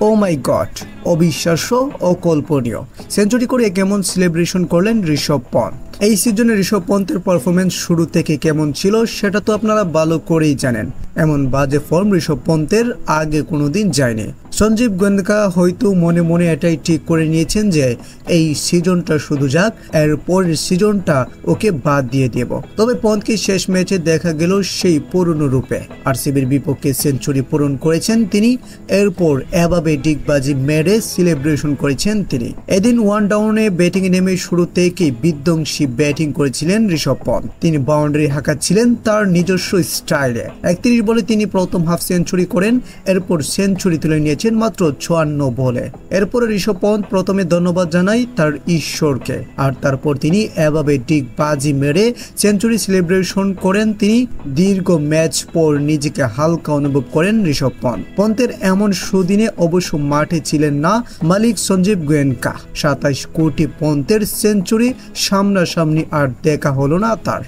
ও মাই god, অবিশ্বাস্য, অকল্পনীয়। Century করে কেমন সেলিব্রেশন করলেন ঋষভ পন্থ। এই সিজনে ঋষভ পন্থের পারফরমেন্স শুরু থেকে কেমন ছিল সেটা তো আপনারা ভালো করেই জানেন। এমন বাজে ফর্ম ঋষভ পন্থের আগে কোনোদিন যায়নি। সঞ্জীব গোয়েঙ্কা হয়তো মনে মনে এটাই ঠিক করে নিয়েছেন যে এই সিজনটা শুধু যাক, এর পরের সিজনটা ওকে বাদ দিয়ে দেব। তবে পন্থকে শেষ ম্যাচে দেখা গেল সেই পুরনো রূপে। আরসিবির বিপক্ষে সেঞ্চুরি পূরণ করেছেন তিনি, এরপর এভাবে ডিগবাজি মেরে সেলিব্রেশন করেছেন তিনি। এদিন ওয়ান ডাউনে ব্যাটিংয়ে নেমে শুরু থেকেই বিধ্বংসী ব্যাটিং করেছিলেন ঋষভ পন্থ। তিনি বাউন্ডারি হাঁকাচ্ছিলেন তার নিজস্ব স্টাইলে। 31 বলে তিনি প্রথম হাফ সেঞ্চুরি করেন, এরপর সেঞ্চুরি তুলে নিয়েছেন মাত্র 54 বলে। এরপরে ঋষভ পন্থ প্রথমে ধন্যবাদ জানাই তার ঈশ্বরকে, আর তারপর তিনি এভাবে ডিগবাজি মেরে সেঞ্চুরি সেলিব্রেশন করেন তিনি। দীর্ঘ ম্যাচ পর নিজেকে হালকা অনুভব করেন ঋষভ পন্থ। পন্থের এমন সুদিনে অবশ্য মাঠে ছিলেন না মালিক সঞ্জীব গোয়েঙ্কা। 27 কোটি পন্থের সেঞ্চুরি সামনাসামনি আর দেখা হলো না তার।